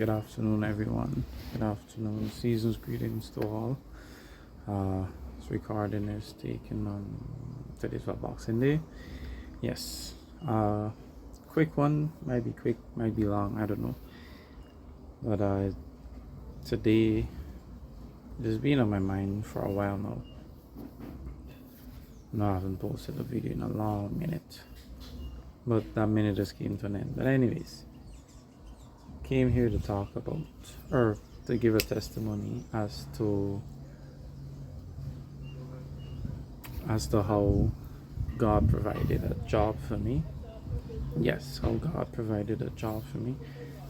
Good afternoon, everyone. Good afternoon. Season's greetings to all. This recording is taken on today's Boxing Day. Yes. Quick one. Might be quick, might be long. I don't know. But today, it's been on my mind for a while now. No, I haven't posted a video in a long minute. But that minute just came to an end. But anyways, came here to talk about, or to give a testimony as to how God provided a job for me. Yes, how God provided a job for me,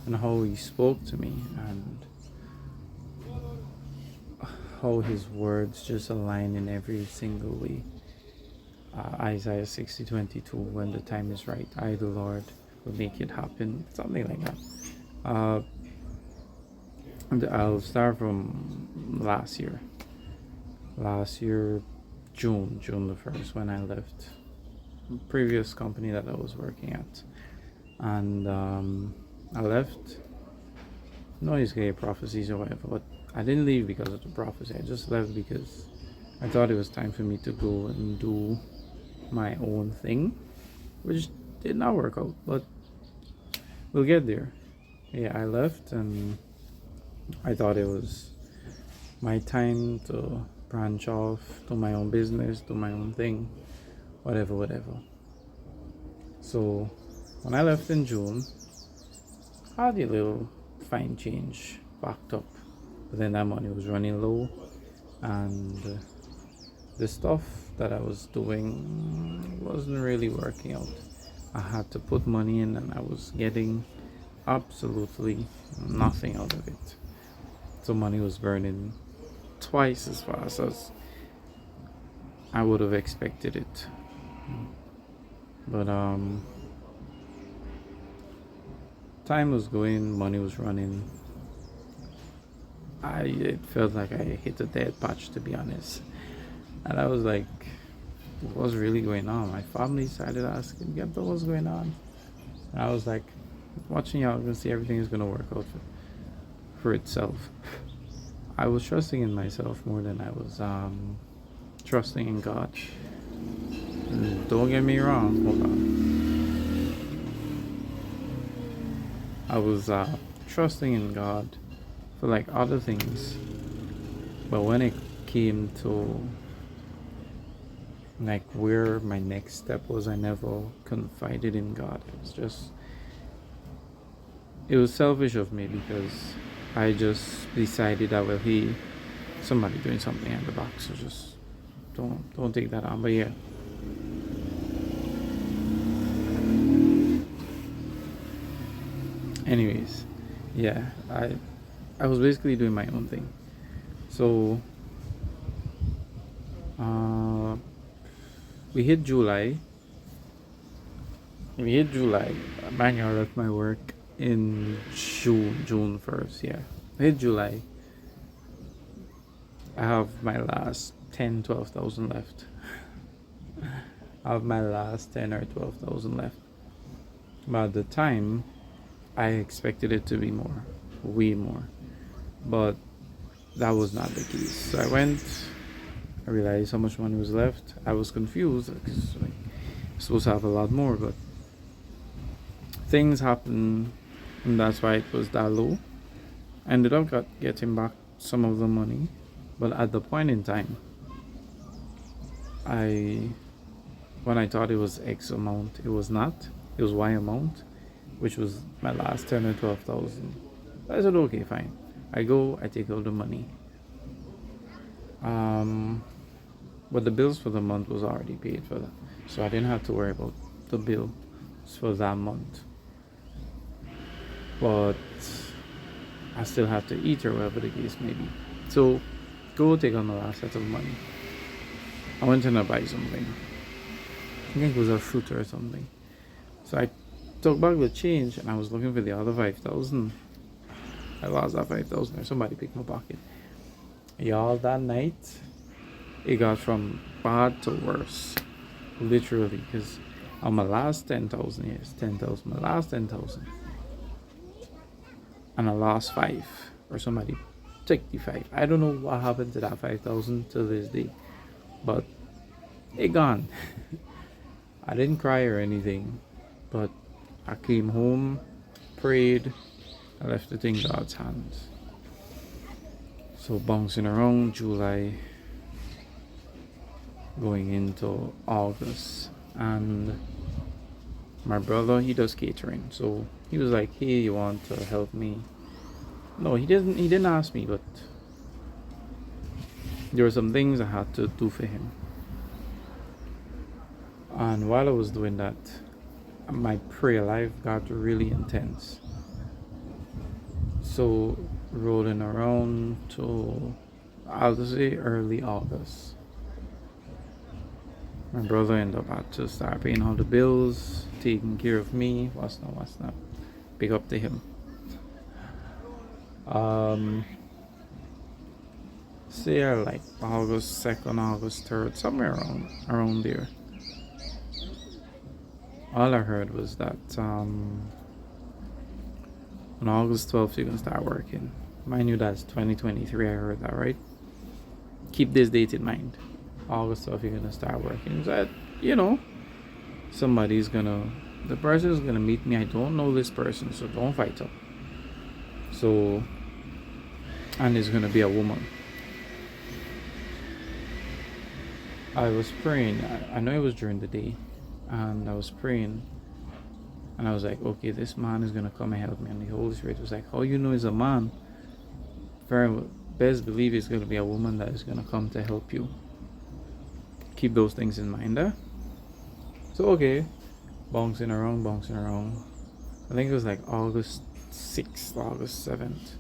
and how He spoke to me, and how His words just align in every single way. Isaiah 60:22, when the time is right, I, the Lord, will make it happen. Something like that. I'll start from last year. June the 1st, when I left the previous company that I was working at. And I left, no, it's gay prophecies or whatever, but I didn't leave because of the prophecy. I just left because I thought it was time for me to go and do my own thing, which did not work out, but we'll get there. Yeah, I left and I thought it was my time to branch off, do my own business, do my own thing, whatever. So when I left in June, I had a little fine change backed up, but then that money was running low, and the stuff that I was doing wasn't really working out. I had to put money in and I was getting absolutely nothing out of it. So money was burning twice as fast as I would have expected it. But time was going, money was running. It felt like I hit a dead patch, to be honest. And I was like, what's really going on? My family started asking, Gabdo, what's going on? And I was like, watching out, I'm gonna see everything is gonna work out for itself. I was trusting in myself more than I was trusting in God. And don't get me wrong, hold on. I was trusting in God for like other things, but when it came to like where my next step was, I never confided in God. It was selfish of me, because I just decided that, well, somebody doing something at the back, so just don't take that on. But yeah, anyways, yeah, I was basically doing my own thing. So we hit July. Man, I left my work in June 1st. Yeah, we hit July. I have my last 10-12,000 left. I have my last 10 or 12,000 left. But at the time, I expected it to be more, way more. But that was not the case. So I realized how much money was left. I was confused because I'm supposed to have a lot more, but things happened, and that's why it was that low. I ended up getting back some of the money, but at the point in time, when I thought it was X amount, it was not. It was Y amount, which was my last 10 or 12,000. I said, okay, fine. I take out the money. But the bills for the month was already paid for that, so I didn't have to worry about the bill for that month. But I still have to eat, or whatever the case may be. So go take on the last set of money. I went in to buy something. I think it was a fruit or something. So I took back the change and I was looking for the other 5,000. I lost that 5,000, or somebody picked my pocket. Y'all, that night, it got from bad to worse. Literally, because on my last 10,000, yes, 10,000, my last 10,000, and I lost five, or somebody took the five. I don't know what happened to that 5,000 to this day, but it gone. I didn't cry or anything, but I came home, prayed, I left it in God's hands. So bouncing around July, going into August, and my brother, he does catering, so he was like, hey, you want to help me? No, he didn't ask me, but there were some things I had to do for him. And while I was doing that, my prayer life got really intense. So rolling around to, I'll just say, early August, my brother ended up had to start paying all the bills, taking care of me. What's not. Big up to him. Say like August 2nd, August 3rd, somewhere around there. All I heard was that on August 12th you're gonna start working. Mind you, that's 2023. I heard that, right? Keep this date in mind. August 12th you're gonna start working. That, the person is gonna meet me. I don't know this person, so don't fight up. So, and it's gonna be a woman. I was praying. I know it was during the day, and I was praying, and I was like, okay, this man is gonna come and help me. And the Holy Spirit was like, how you know he's a man? Very best believe it's gonna be a woman that is gonna come to help you. Keep those things in mind, So okay, bouncing around. I think it was like August 6th, August 7th,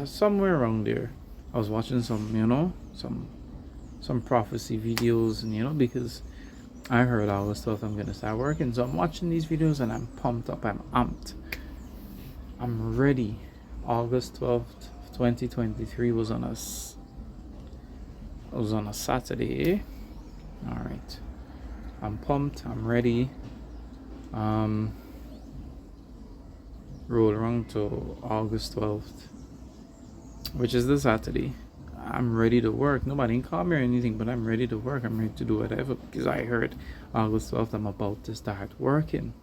somewhere around there. I was watching some prophecy videos, and because I heard August 12th I'm gonna start working, so I'm watching these videos and I'm pumped up, I'm amped, I'm ready. August 12th, 2023 was on a Saturday. All right, I'm pumped, I'm ready. Roll around to August 12th, which is the Saturday. I'm ready to work. Nobody can call me or anything, but I'm ready to work. I'm ready to do whatever, because I heard August 12th I'm about to start working.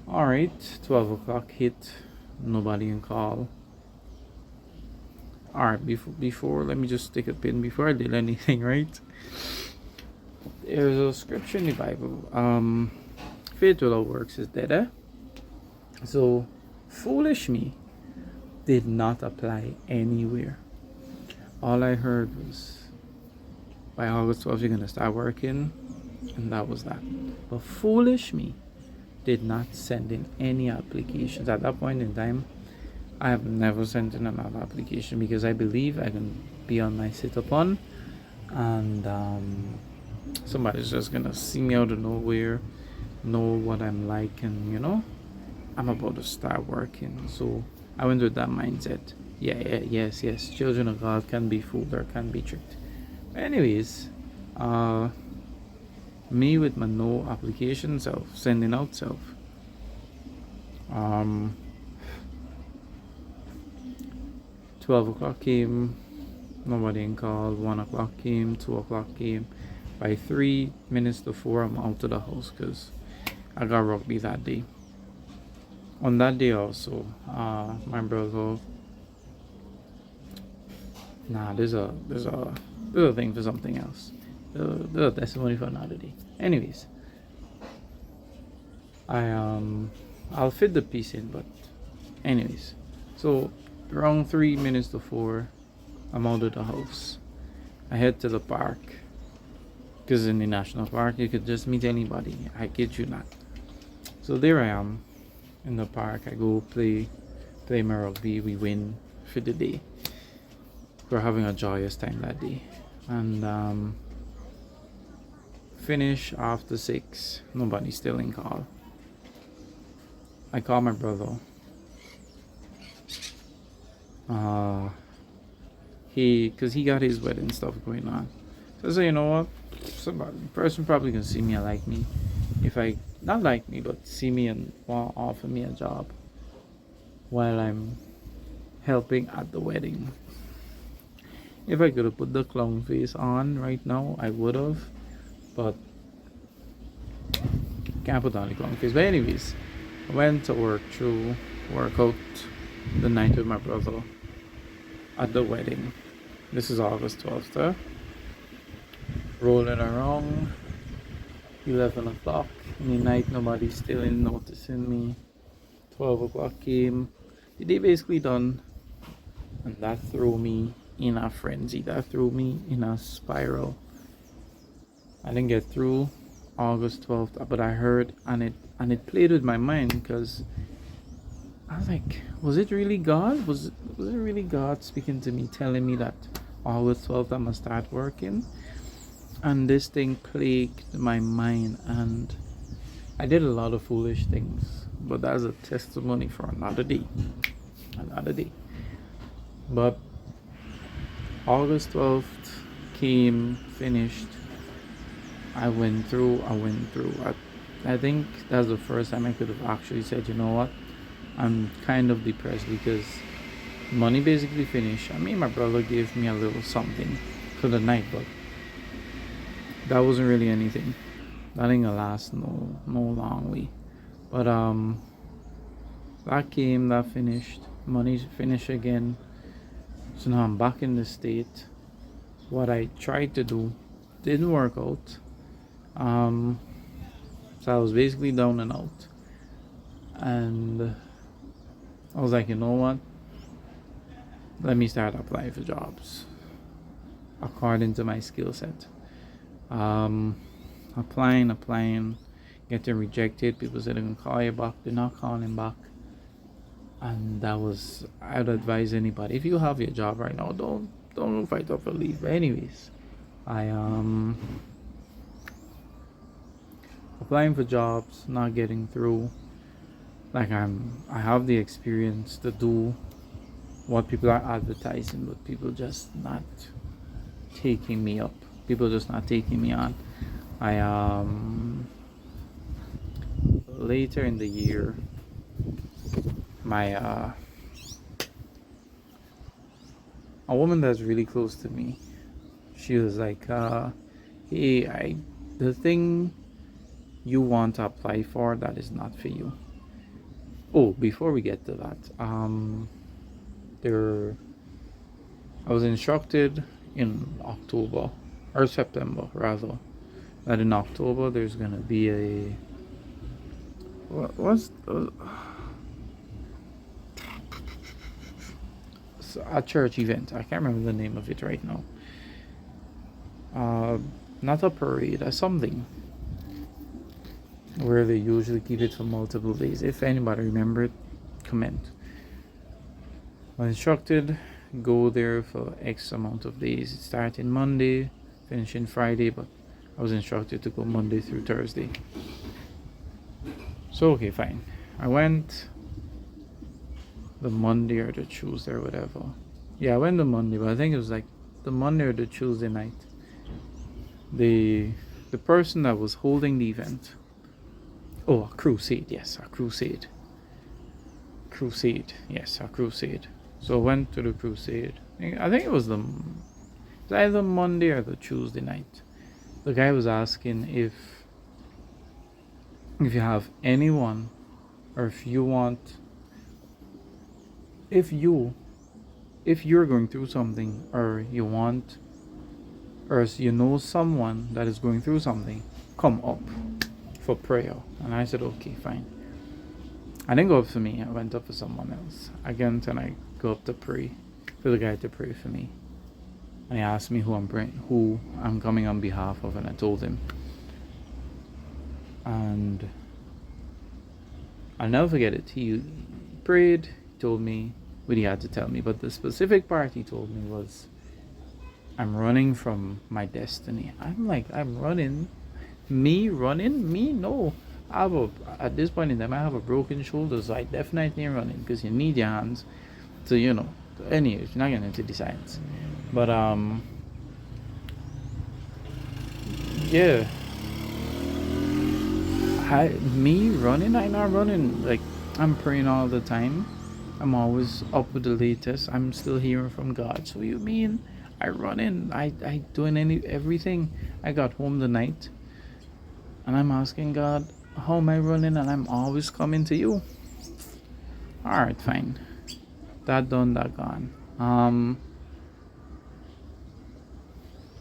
Alright, 12 o'clock hit. Nobody can call. Alright, before let me just take a pin before I did anything, right? There's a scripture in the Bible. Faith without works is dead, So foolish me did not apply anywhere. All I heard was, by August 12th you're gonna start working, and that was that. But foolish me did not send in any applications. At that point in time, I have never sent in another application, because I believe I can be on my sit-upon, and somebody's just gonna see me out of nowhere, know what I'm like, and I'm about to start working. So I went with that mindset. Yes. Children of God can be fooled or can be tricked. Anyways, me with my no application self, sending out self. 12 o'clock came, nobody in call. 1 o'clock came, 2 o'clock came. By 3 minutes to 4, I'm out of the house because I got rugby that day. On that day also, my brother. Nah, there's a thing for something else. There's a testimony for another day. Anyways, I'll fit the piece in, but anyways, so around 3 minutes to 4, I'm out of the house. I head to the park, because in the national park you could just meet anybody. I kid you not. So there I am in the park. I go play my rugby. We win for the day. We're having a joyous time that day, and finish after 6. Nobody still in call. I call my brother. Cause he got his wedding stuff going on. So I say, you know what? Somebody person probably can see me and like me. If I not like me, but see me and want to offer me a job. while I'm helping at the wedding. If I could have put the clown face on right now, I would have, but can't put on the clown face. But anyways, I went to work out the night with my brother at the wedding. This is August 12th. Rolling around 11 o'clock in the night, nobody still ain't noticing me. 12 o'clock came, the day basically done, and that threw me in a frenzy. That threw me in a spiral. I didn't get through August 12th, but I heard, and it played with my mind, because I was like, was it really God? Was it really God speaking to me, telling me that August 12th I must start working? And this thing plagued my mind, and I did a lot of foolish things, but that's a testimony for another day. But August 12th came, finished. I went through. I think that's the first time I could have actually said, you know what, I'm kind of depressed, because money basically finished. I mean, my brother gave me a little something for the night, but that wasn't really anything. That ain't gonna last no long way. But that came, that finished. Money finished again. So now I'm back in the state. What I tried to do didn't work out. So I was basically down and out. And I was like, you know what? Let me start applying for jobs according to my skill set. Applying, getting rejected. People said they're gonna call you back. They're not calling back. And I'd advise anybody, if you have your job right now, don't fight up for leave. But anyways, I applying for jobs, not getting through. Like I have the experience to do what people are advertising, but people just not taking me up. People just not taking me on. I later in the year, my a woman that's really close to me, she was like, hey, the thing you want to apply for, that is not for you. Oh, before we get to that, I was instructed in October, or September rather, that in October there's gonna be a church event. I can't remember the name of it right now. Not a parade, something where they usually keep it for multiple days. If anybody remember it, comment. I was instructed, go there for X amount of days. It started Monday, finishing Friday, but I was instructed to go Monday through Thursday. So okay, fine. I went the Monday or the Tuesday or whatever. Yeah, I went the Monday, but I think it was like the Monday or the Tuesday night. The person that was holding the event, a crusade. So I went to the crusade. I think it was either Monday or the Tuesday night. The guy was asking if you have anyone, or if you're going through something, or you want, or you know someone that is going through something, come up for prayer. And I said, okay, fine. I didn't go up for me. I went up for someone else. Again, then I go up to pray for the guy to pray for me. And he asked me who I'm coming on behalf of, and I told him. And I'll never forget it. He prayed, told me what he had to tell me, but the specific part he told me was, I'm running from my destiny. I'm like, I'm running? Me? No. At this point in time, I have a broken shoulder, so I definitely ain't running, because you need your hands to, anyways, you're not getting into the science. But, yeah. Me running? I'm not running. Like, I'm praying all the time. I'm always up with the latest. I'm still hearing from God. So you mean I run in, I doing everything. I got home the night and I'm asking God, how am I running? And I'm always coming to you. Alright, fine. That done, that gone.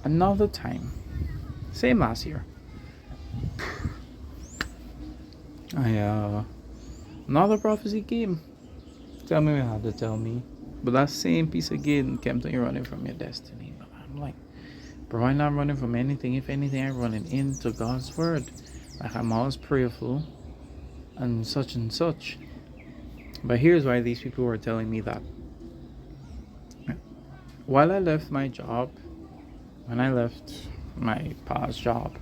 Another time. Same last year. Another prophecy came. Tell me what you had to tell me. But that same piece again kept on running from your destiny. But I'm like, bro, I'm not running from anything. If anything, I'm running into God's word. Like, I'm always prayerful and such and such. But here's why these people were telling me that. While I left my job, when I left my past job,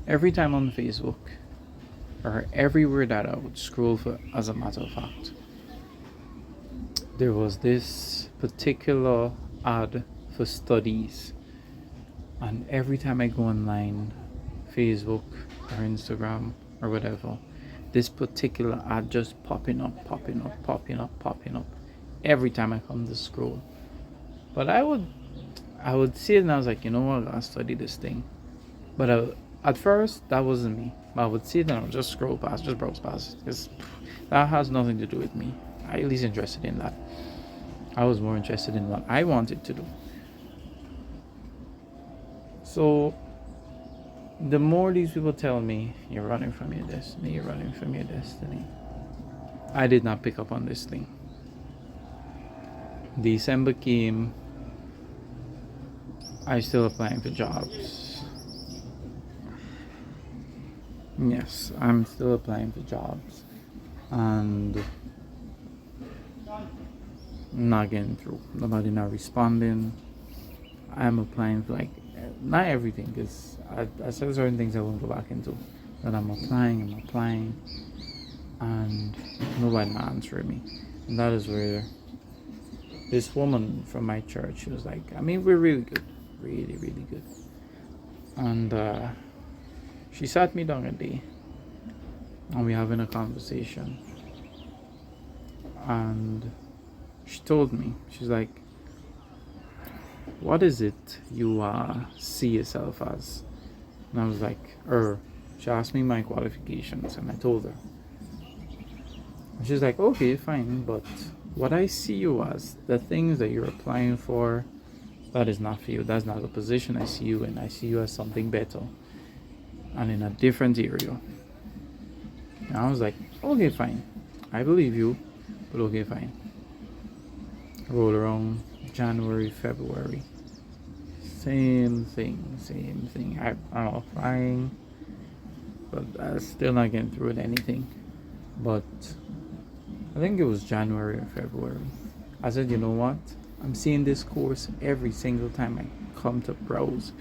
every time on Facebook, or everywhere that I would scroll for, as a matter of fact, there was this particular ad for studies. And every time I go online, Facebook or Instagram or whatever, this particular ad just popping up every time I come to scroll. But I would see it and I was like, you know what, I gotta study this thing. But at first, that wasn't me. But I would see it and I would just scroll past, just browse past. Because that has nothing to do with me. I at least interested in that. I was more interested in what I wanted to do. So, the more these people tell me, you're running from your destiny, you're running from your destiny, I did not pick up on this thing. December came, I still applying for jobs. Yes, I'm still applying for jobs. And not getting through. Nobody not responding. I'm applying for, like, not everything, because I said certain things I won't go back into. But I'm applying, and nobody not answering me. And that is where this woman from my church, she was like, I mean, we're really good. Really, really good. And she sat me down a day, and we having a conversation. And she told me, she's like, what is it you see yourself as? And I was like, she asked me my qualifications, and I told her. And she's like, okay, fine, but what I see you as, the things that you're applying for, that is not for you. That's not the position I see you in. I see you as something better and in a different area. And I was like, okay, fine, I believe you, but okay, fine. Roll around January, February, same thing. I'm applying, but I'm still not getting through with anything. But I think it was January or February. I said, you know what? I'm seeing this course every single time I come to browse.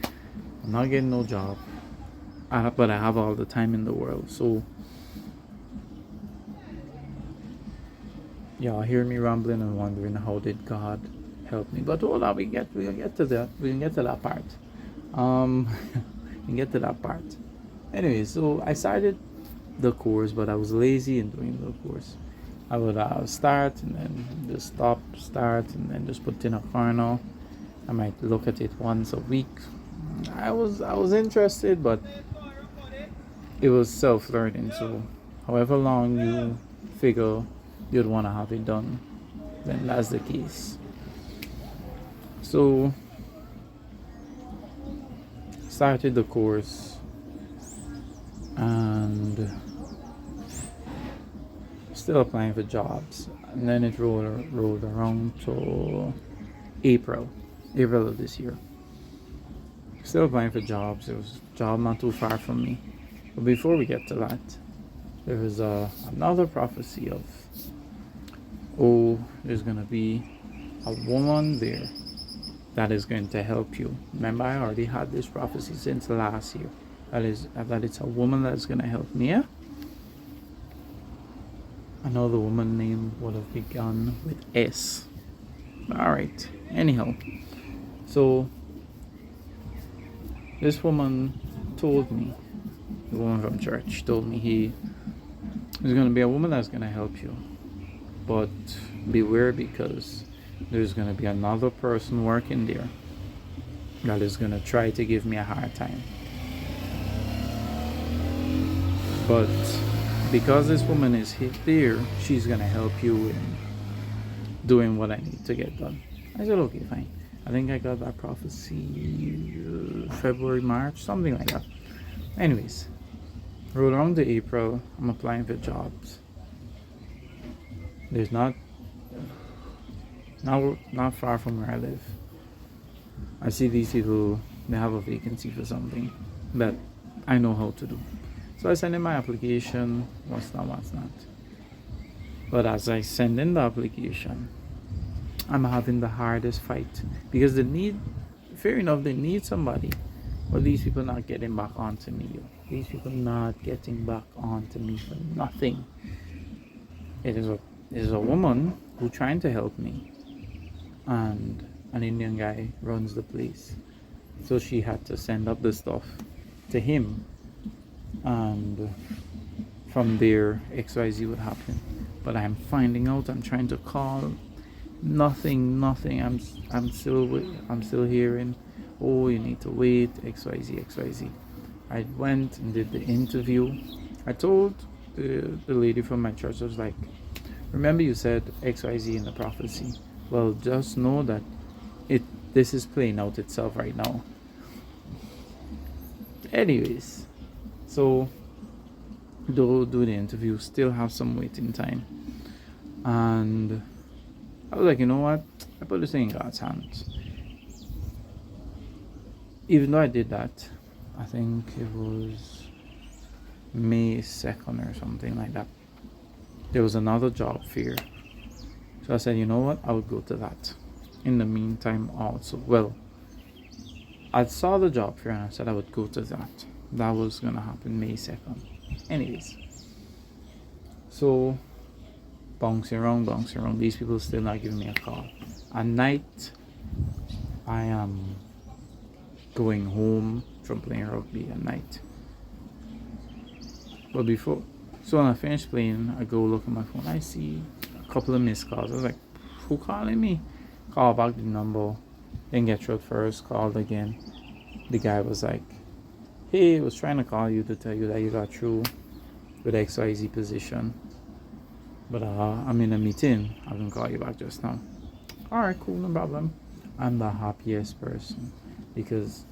I'm not getting no job, but I have all the time in the world. So y'all hear me rambling and wondering how did God help me. But hold on, we'll get to that. We can get to that part. We can get to that part. Anyway, so I started the course, but I was lazy in doing the course. I would start and then just start and then just put in a corner. I might look at it once a week. I was interested, but it was self-learning. So however long you figure you'd want to have it done, then that's the case. So started the course and still applying for jobs, and then it rolled around to April of this year. Still applying for jobs. It was a job not too far from me. But before we get to that, there was another prophecy of, there's gonna be a woman there that is going to help you. Remember, I already had this prophecy since last year. That it's a woman that's gonna help me. Yeah? Another woman name would have begun with S. Alright. Anyhow. So this woman told me, the woman from church told me, There's gonna be a woman that's gonna help you, but beware because there's gonna be another person working there that is gonna try to give me a hard time. But because this woman is there, she's gonna help you in doing what I need to get done. I said, okay, fine. I think I got that prophecy February, March, something like that. Anyways, roll around to April. I'm applying for jobs. There's not far from where I live. I see these people, they have a vacancy for something that I know how to do. So I send in my application, what's not. But as I send in the application, I'm having the hardest fight because they need, fair enough, they need somebody. But these people not getting back onto me. These people not getting back onto me for nothing. It is a woman who trying to help me, and an Indian guy runs the place. So she had to send up the stuff to him, and from there XYZ would happen. But I'm finding out, I'm trying to call, nothing. I'm still hearing, oh, you need to wait, XYZ. I went and did the interview. I told the lady from my church, I was like, remember you said XYZ in the prophecy? Well, just know that this is playing out itself right now. Anyways, so do the interview, still have some waiting time. And I was like, you know what? I put this in God's hands. Even though I did that, I think it was May 2nd or something like that. There was another job fair. So I said, you know what? I would go to that. In the meantime also, well, I saw the job fair and I said I would go to that. That was gonna happen May 2nd. Anyways. So bouncing around. These people still not giving me a call. At night, I am going home from playing rugby at night. But so when I finish playing, I go look at my phone. I see a couple of missed calls. I was like, who calling me? Call back the number. Didn't get through at first. Called again. The guy was like, hey, I was trying to call you to tell you that you got through with XYZ position. But I'm in a meeting. I can call you back just now. Alright, cool, no problem. I'm the happiest person because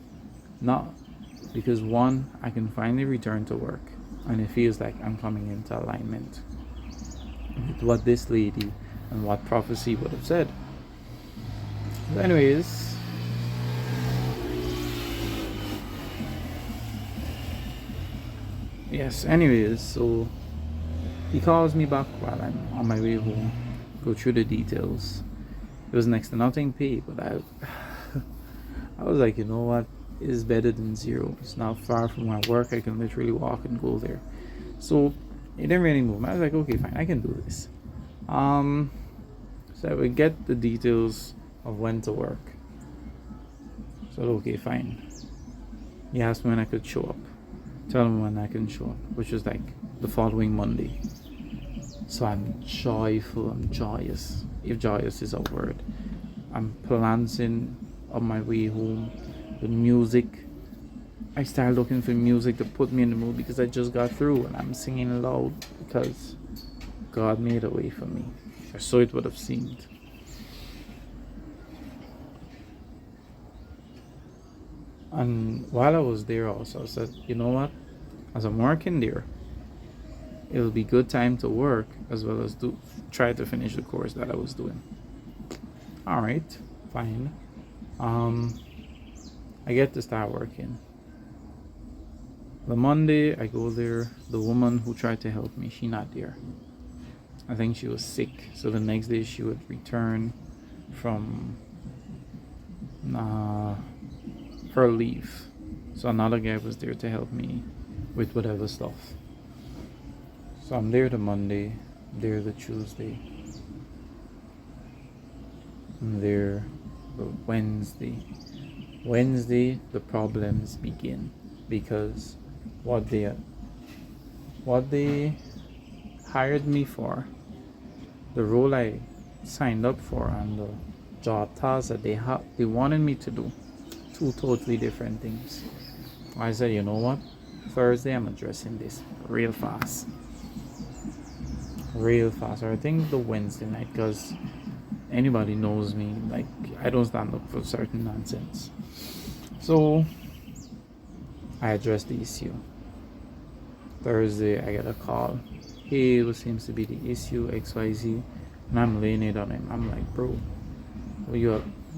one, I can finally return to work and it feels like I'm coming into alignment with what this lady and what prophecy would have said. But anyways, so he calls me back while I'm on my way home, go through the details. It was next to nothing paid, but I was like, you know what? It's better than zero. It's not far from my work. I can literally walk and go there. So it didn't really move. I was like, okay, fine, I can do this. So I would get the details of when to work. So okay, fine. He asked me when I could show up. Tell him when I can show up, which was like the following Monday. So I'm joyful, I'm joyous, if joyous is a word. I'm prancing on my way home. The music, I started looking for music to put me in the mood because I just got through and I'm singing loud because God made a way for me. Or so it would have seemed. And while I was there also, I said, you know what? As I'm working there, it'll be good time to work as well as try to finish the course that I was doing. Alright, fine. I get to start working. The Monday I go there, the woman who tried to help me, she not there. I think she was sick, so the next day she would return from her leave. So another guy was there to help me with whatever stuff. So I'm there the Monday, there the Tuesday, I'm there the Wednesday. Wednesday the problems begin because what they hired me for, the role I signed up for, and the job tasks that they wanted me to do, two totally different things. I said, you know what? Thursday I'm addressing this real fast. Real fast. Or I think the Wednesday night, because anybody knows me, like I don't stand up for certain nonsense. So I addressed the issue. Thursday I get a call. Hey, what seems to be the issue? XYZ. And I'm laying it on him. I'm like, bro,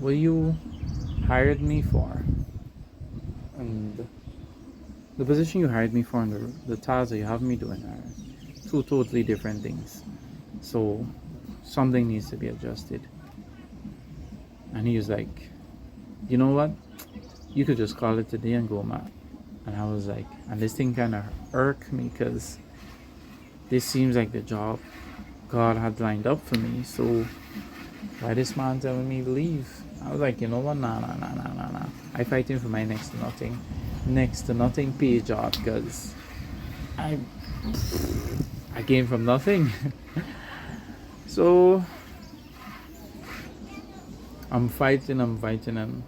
what you hired me for, and the position you hired me for, and the tasks that you have me doing are two totally different things. So something needs to be adjusted. And he was like, you know what? You could just call it today and go, Matt. And I was like, and this thing kind of irked me, because this seems like the job God had lined up for me. So why this man telling me to leave? I was like, you know what? Nah. I fighting for my next to nothing pay job, because I came from nothing. So I'm fighting, and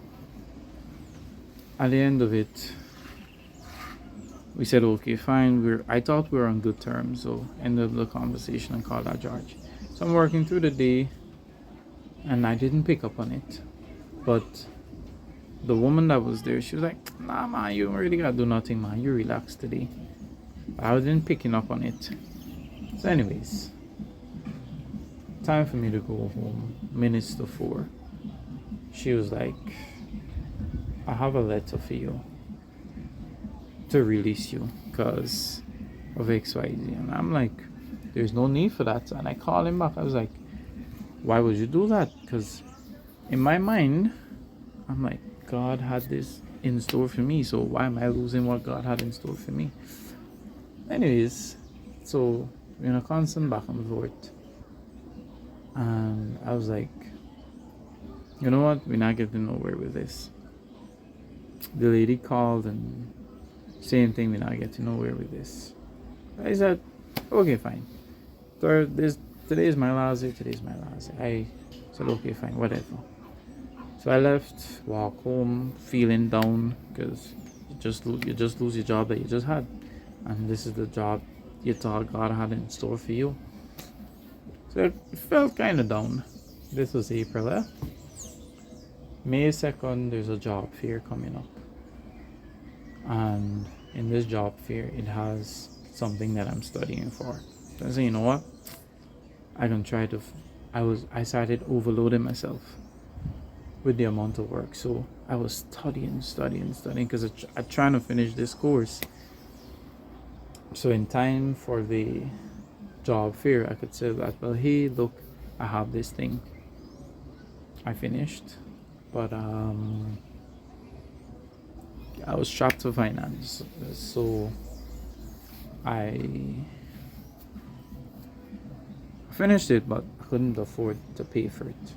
at the end of it, we said, okay, fine. I thought we were on good terms, so ended the conversation and called out George. So I'm working through the day, and I didn't pick up on it. But the woman that was there, she was like, nah, man, you don't really gotta do nothing, man. You relax today. But I wasn't picking up on it. So anyways, time for me to go home, minutes to 4. She was like, I have a letter for you to release you because of XYZ. And I'm like, there's no need for that. And I called him back. I was like, why would you do that? Because in my mind, I'm like, God had this in store for me, so why am I losing what God had in store for me? Anyways, so we're in a constant back and forth. And I was like, you know what? We're not getting nowhere with this. The lady called and same thing, we're not getting nowhere with this. I said, okay, fine. Today is my last day. I said, okay, fine, whatever. So I left, walk home, feeling down, because you just lose your job that you just had, and this is the job you thought God had in store for you. So it felt kind of down. This was April, eh? May 2nd, there's a job fair coming up, and in this job fair, it has something that I'm studying for. So I said, you know what? I can try to. I started overloading myself with the amount of work, so I was studying because I'm trying to finish this course. So in time for the job fair, I could say that, well, hey, look, I have this thing. I finished, but I was strapped for finance, so I finished it, but I couldn't afford to pay for it.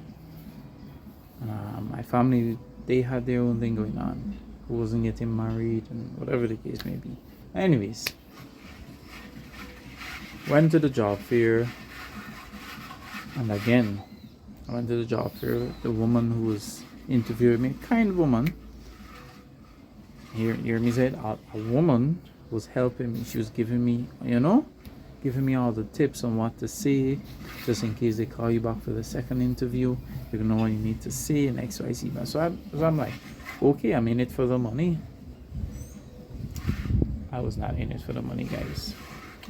My family, they had their own thing going on, who wasn't getting married and whatever the case may be. Anyways, went to the job fair, and again, I went to the job fair. The woman who was interviewing me, kind woman, hear me say it, a woman was helping me. She was giving me all the tips on what to say, just in case they call you back for the second interview. You know what you need to say and XYZ. So I'm like, okay, I'm in it for the money. I was not in it for the money, guys.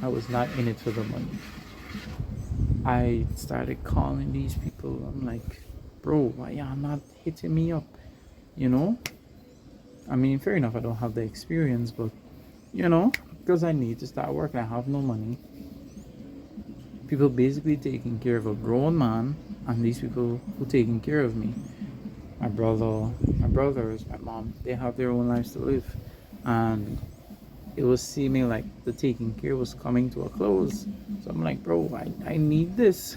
I was not in it for the money. I started calling these people. I'm like, bro, why y'all not hitting me up? I mean, fair enough, I don't have the experience, but because I need to start working, I have no money. People basically taking care of a grown man, and these people who taking care of me. My brothers, my mom, they have their own lives to live, and it was seeming like the taking care was coming to a close. So I'm like, bro, I need this.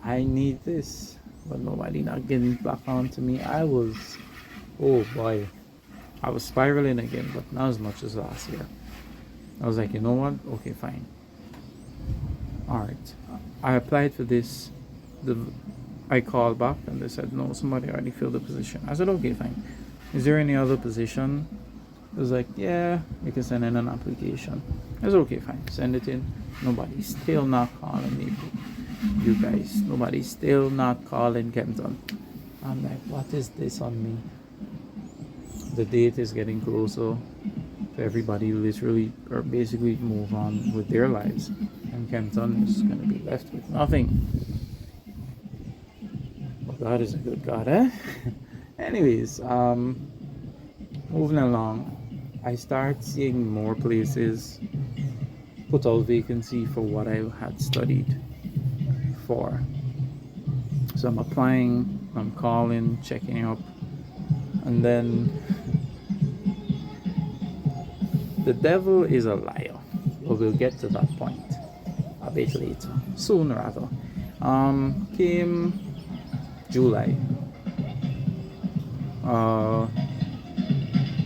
I need this. But nobody not getting back on to me. Oh boy, I was spiraling again, but not as much as last year. I was like, you know what? Okay, fine. All right. I applied for this. The I called back and they said no, somebody already filled the position. I said okay, fine. Is there any other position? It was like, yeah, you can send in an application. I was okay, fine. Send it in. Nobody's still not calling me. You guys, nobody's still not calling Kenton. I'm like, what is this on me? The date is getting closer for everybody literally or basically move on with their lives. And Kenton is going to be left with nothing. But God is a good God, eh? Anyways, moving along, I start seeing more places put out vacancy for what I had studied for. So I'm applying, I'm calling, checking up, and then the devil is a liar. But we'll get to that point a bit later, soon rather. Came July.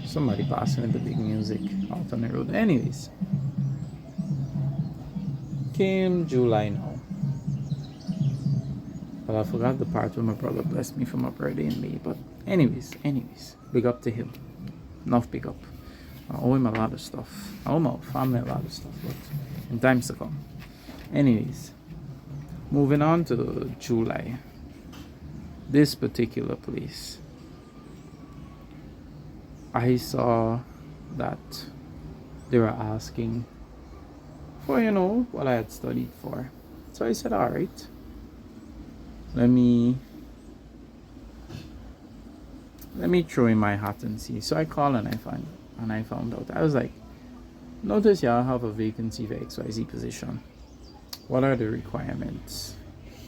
Somebody passing with the big music out on the road. Anyways, came July now. Well, I forgot the part where my brother blessed me for my birthday in May. But anyways, big up to him. Enough big up. I owe him a lot of stuff. I owe my family a lot of stuff, but in times to come. Anyways, moving on to July. This particular place, I saw that they were asking for, what I had studied for. So I said, all right, let me throw in my hat and see. So I called and I found out. I was like, notice y'all have a vacancy for XYZ position. What are the requirements?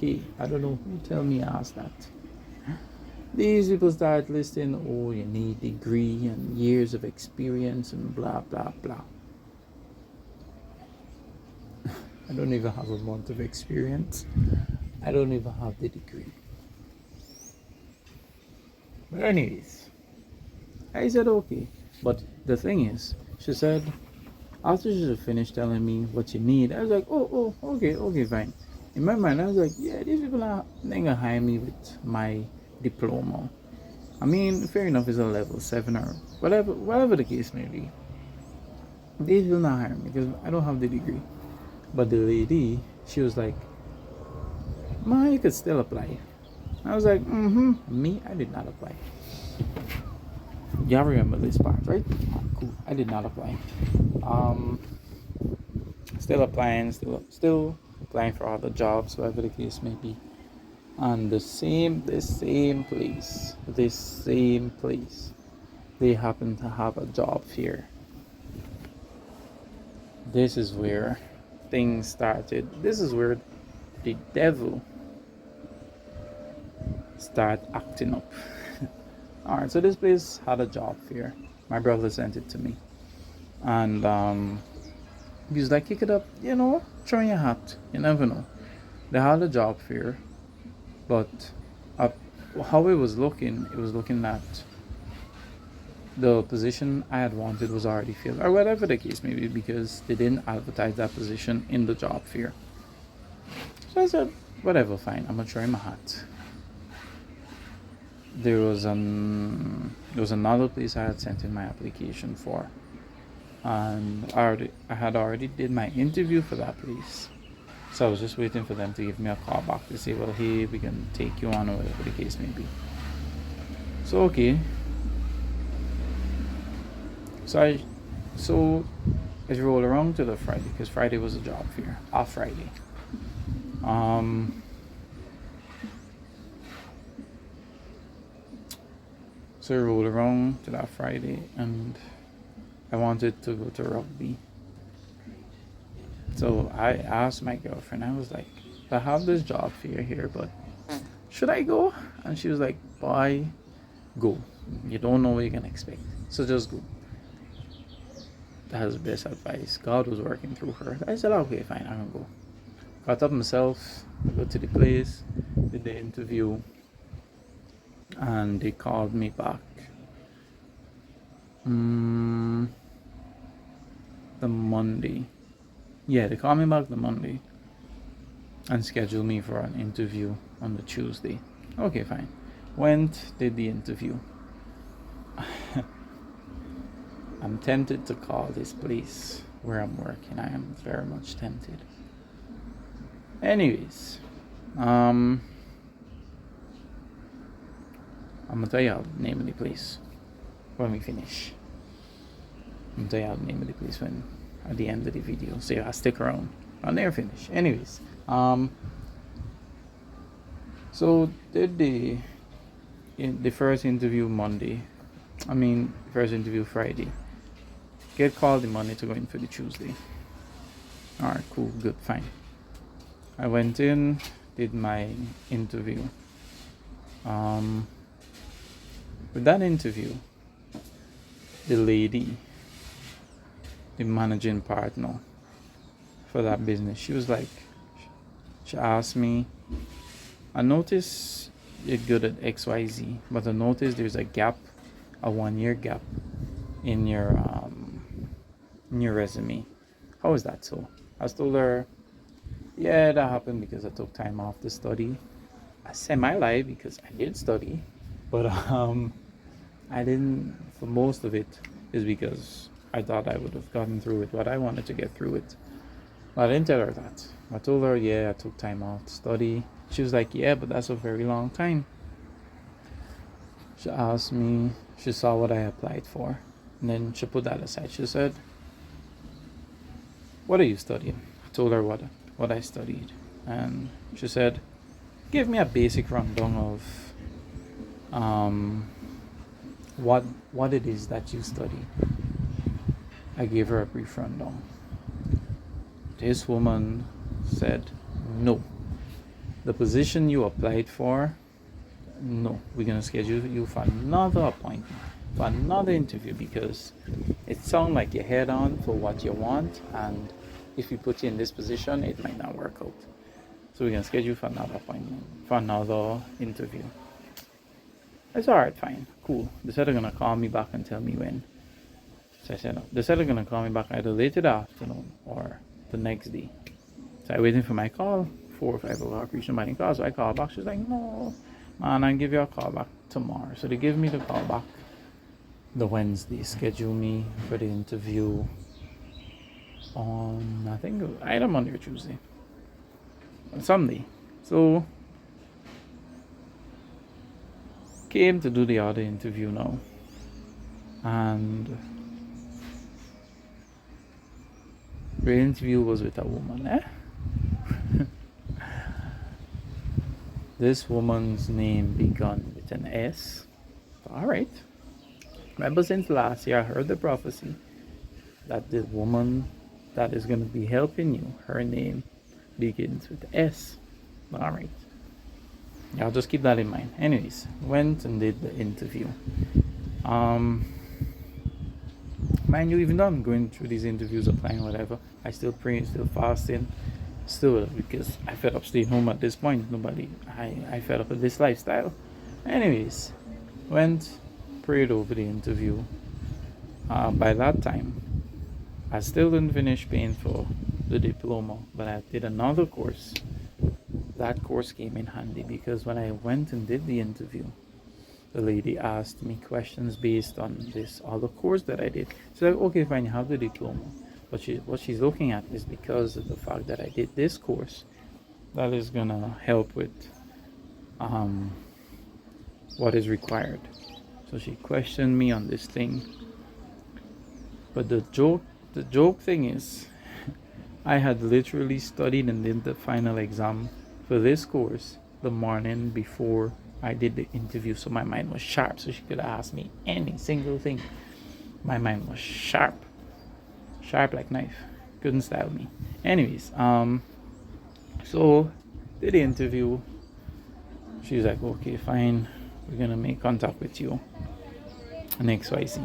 Hey, I don't know who tell me I asked that. These people start listing, oh, you need degree and years of experience and blah, blah, blah. I don't even have a month of experience. I don't even have the degree. But anyways, I said, okay. But the thing is, she said, after she finished telling me what you need, I was like, oh, okay, fine. In my mind, I was like, yeah, these people are gonna hire me with my diploma. I mean, fair enough, it's a level 7 or whatever the case may be. They will not hire me because I don't have the degree. But the lady, she was like, ma, you could still apply. I was like, me, I did not apply. Y'all remember this part, right? Cool. I did not apply. Still applying, still applying for other jobs, whatever the case may be. And this same place, they happen to have a job fair. This is where things started. This is where the devil start acting up. Alright, so this place had a job fair. My brother sent it to me. And he was like, kick it up, throw in your hat. You never know. They had a job fair. But how it was looking that the position I had wanted was already filled, or whatever the case may be, because they didn't advertise that position in the job fair. So I said, whatever, fine, I'm gonna try my hat. There was another place I had sent in my application for, and I had already did my interview for that place. So I was just waiting for them to give me a call back to say, well, hey, we can take you on, or whatever the case may be. So okay. So I rolled around to the Friday, because Friday was a job fair. Off Friday. So I rolled around to that Friday, and I wanted to go to rugby. So I asked my girlfriend, I was like, I have this job fair here, but should I go? And she was like, boy, go. You don't know what you're gonna expect, so just go. That was the best advice. God was working through her. I said, okay, fine, I'm gonna go. Got up myself, go to the place, did the interview, and they called me back. The Monday. Yeah, they called me back the Monday. and scheduled me for an interview on the Tuesday. Okay, fine. Went, did the interview. I'm tempted to call this place where I'm working. I am very much tempted. Anyways, I'm gonna tell you the name of the place when we finish. I'm gonna tell you the name of the place when at the end of the video. So I'll stick around. I'll never finish. Anyways, so did the first interview Monday. First interview Friday. Get called the Monday to go in for the Tuesday. Alright, cool, good, fine. I went in, did my interview. With that interview, the lady, the managing partner for that business, she was like, she asked me, I noticed you're good at XYZ, but I noticed there's a gap, a 1 year gap in your resume. How is that so? I told her, yeah, that happened because I took time off to study. I semi-lied because I did study, but I didn't. For most of it is because I thought I would have gotten through it, what I wanted to get through it. But I didn't tell her that. I told her, yeah, I took time off to study. She was like, yeah, but that's a very long time. She asked me, she saw what I applied for, and then she put that aside. She said, what are you studying? I told her what I studied, and she said, give me a basic rundown of what it is that you study. I gave her a brief rundown. This woman said, no, the position you applied for, no, we're going to schedule you for another appointment, for another interview, because it sounds like you're head on for what you want, and if we put you in this position, it might not work out. So we're going to schedule you for another appointment, for another interview. It's alright, fine, cool. They said they're going to call me back and tell me when. So I said, no. They said they're going to call me back either later that afternoon or the next day. So I waiting for my call, 4 or 5 o'clock, reaching my call. So I call back. She's like, no, man, I'll give you a call back tomorrow. So they give me the call back the Wednesday, schedule me for the interview on, I think, either Monday or Tuesday. On Sunday. So came to do the other interview now. And the interview was with a woman, This woman's name began with an S. Alright. Remember, since last year I heard the prophecy that the woman that is going to be helping you, her name begins with S. Alright. I'll just keep that in mind. Anyways, went and did the interview. Mind you, even though I'm going through these interviews, applying, whatever, I still pray, still fasting, still, because I fed up staying home at this point. I fed up with this lifestyle. Anyways, went, prayed over the interview. By that time, I still didn't finish paying for the diploma, but I did another course. That course came in handy because when I went and did the interview, the lady asked me questions based on this other course that I did. So like, okay, fine, you have the diploma. But what she's looking at is because of the fact that I did this course, that is gonna help with what is required. So she questioned me on this thing. But the joke thing is, I had literally studied and did the final exam for this course the morning before I did the interview, so my mind was sharp, so she could ask me any single thing. My mind was sharp like knife, couldn't style me. Anyways, so did the interview. She's like, okay, fine, we're gonna make contact with you on XYZ.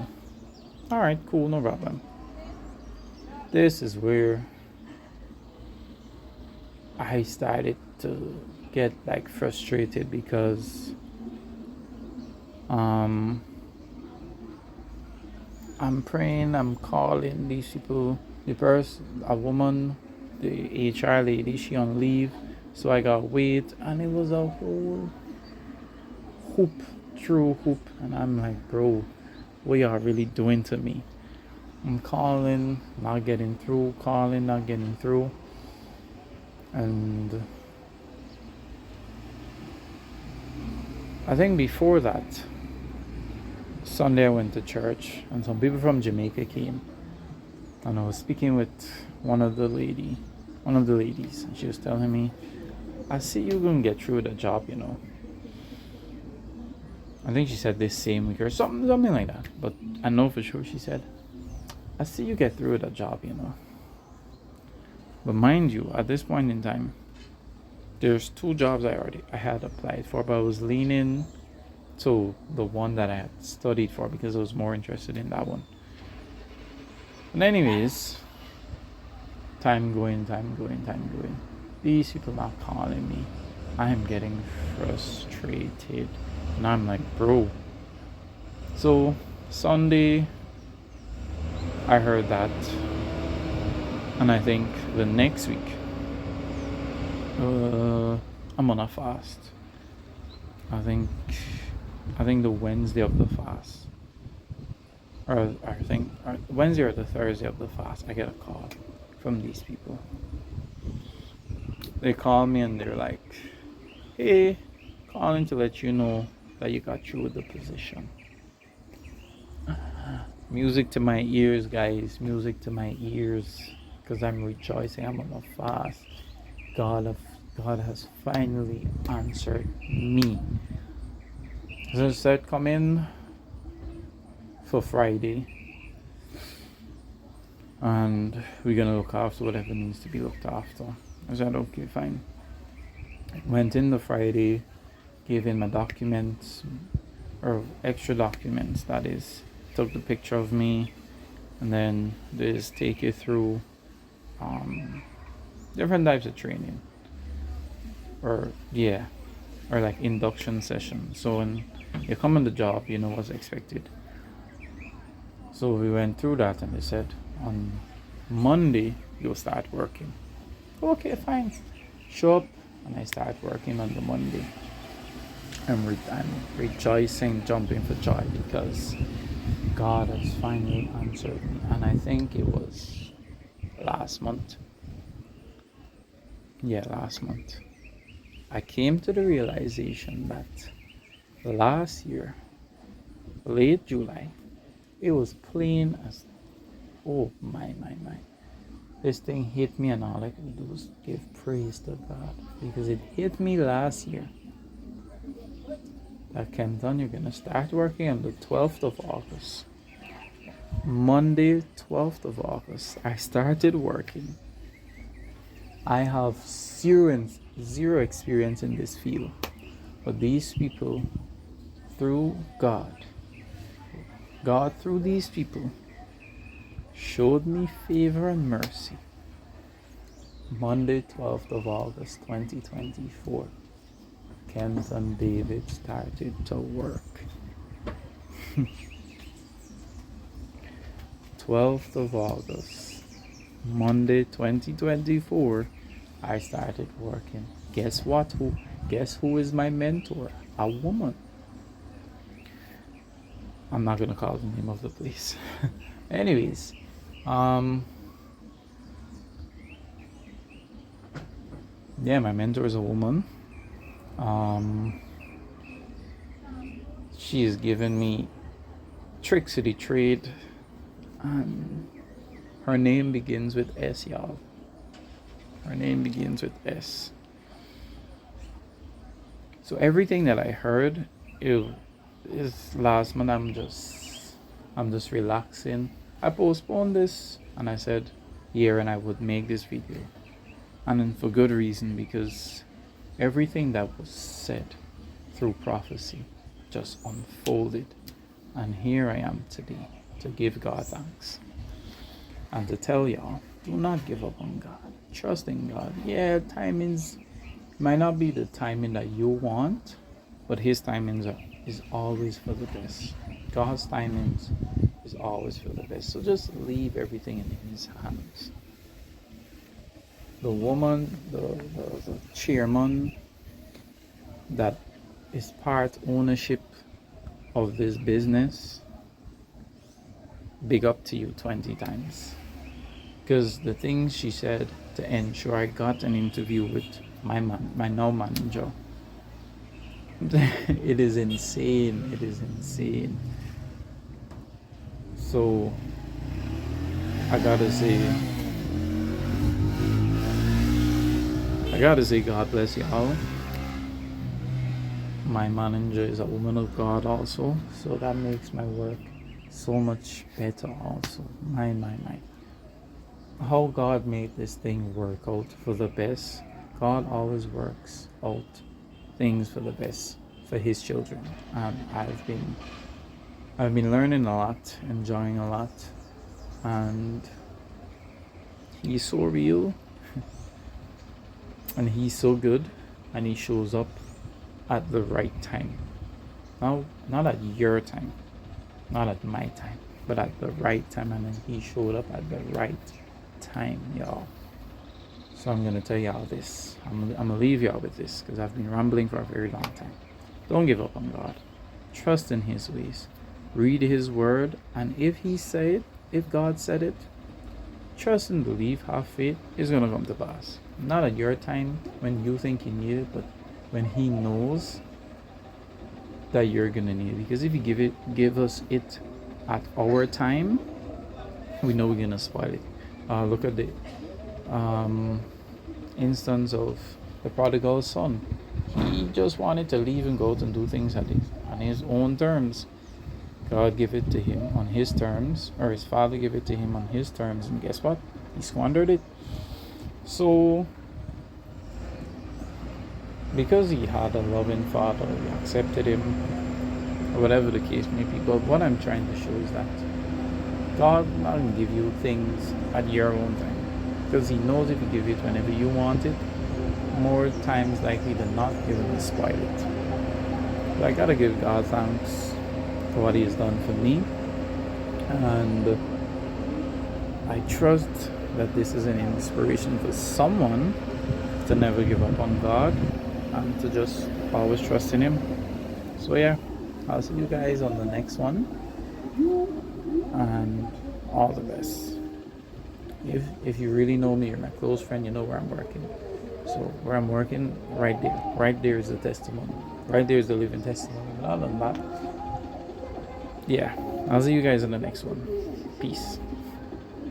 All right, cool, no problem. This is where I started to get like frustrated because I'm praying, I'm calling these people, a woman, the HR lady, she on leave, So I got wait, and it was a whole hoop through hoop, and I'm like, bro, what y'all really doing to me? I'm calling, not getting through, calling, not getting through. And I think before that, Sunday I went to church, and some people from Jamaica came, and I was speaking with one of the ladies, and she was telling me, I see you gonna get through the job, I think she said this same week or something like that, but I know for sure she said, I see you get through the job, But mind you, at this point in time, there's 2 jobs I had applied for, but I was leaning to the one that I had studied for because I was more interested in that one. And anyways, time going. These people not calling me. I am getting frustrated. And I'm like, bro. So Sunday, I heard that. And I think the next week, I'm on a fast. I think the Wednesday of the fast, or I think Wednesday or the Thursday of the fast, I get a call from these people. They call me and they're like, hey, calling to let you know that you got through with the position. Music to my ears, guys, music to my ears, because I'm rejoicing. I'm on a fast. God has finally answered me. So I said, come in for Friday, and we're gonna look after whatever needs to be looked after. I said, okay, fine. Went in the Friday, gave in my documents, or extra documents, that is. Took the picture of me, and then they just take you through different types of training, or like induction session. So when you come on the job, you know what's expected. So we went through that, and they said on Monday you'll start working. Okay, fine. Show up, and I start working on the Monday. I'm rejoicing, jumping for joy, because God has finally answered me. And I think it was last month. Yeah, last month. I came to the realization that last year, late July, it was plain as, oh my. This thing hit me, and all I could do was give praise to God, because it hit me last year. That Kenton, you're gonna start working on the 12th of August. Monday, 12th of August, I started working. I have zero experience in this field, but these people, through God through these people, showed me favor and mercy. Monday, 12th of August, 2024, Kent and David started to work. 12th of August, Monday, 2024, I started working. Guess what? Guess who is my mentor? A woman. I'm not gonna call the name of the place. Anyways, my mentor is a woman. She has given me tricks of the trade, and her name begins with S, y'all. Her name begins with S. So everything that I heard is last month. I'm just relaxing. I postponed this, and I said, and I would make this video, and for good reason, because everything that was said through prophecy just unfolded, and here I am today to give God thanks and to tell y'all, do not give up on God. Trust in God. Timings might not be the timing that you want, but His timings is always for the best. God's timings is always for the best. So just leave everything in His hands. the woman, the chairman that is part ownership of this business, big up to you 20 times. Because the things she said to ensure I got an interview with my now manager, it is insane. It is insane. So I gotta say, God bless y'all. My manager is a woman of God also, so that makes my work so much better also. My. How God made this thing work out for the best. God always works out things for the best for his children. And I've been learning a lot, enjoying a lot, and he's so real and he's so good, and he shows up at the right time. Now, not at your time, not at my time, but at the right time, and then he showed up at the right time, y'all. So I'm gonna tell y'all this. I'm gonna leave y'all with this because I've been rambling for a very long time. Don't give up on God. Trust in his ways. Read his word, and if God said it, trust and believe, have faith, it's gonna come to pass. Not at your time when you think you need it, but when he knows that you're gonna need it. Because if he give us it at our time, we know we're gonna spoil it. Look at the instance of the prodigal son. He just wanted to leave and go out and do things on his own terms. God gave it to him on his terms, or his father gave it to him on his terms, and guess what? He squandered it. So, because he had a loving father, he accepted him, or whatever the case may be. But what I'm trying to show is that God not going to give you things at your own time, because he knows if he gives it whenever you want it, more times likely than not, he will spoil it. But I gotta give God thanks for what he has done for me, and I trust that this is an inspiration for someone to never give up on God and to just always trust in him. So yeah, I'll see you guys on the next one, and all the best. If you really know me, you're my close friend, you know where I'm working. So where I'm working, right there is the testimony. Right there is the living testimony. But other than that, yeah, I'll see you guys in the next one. Peace.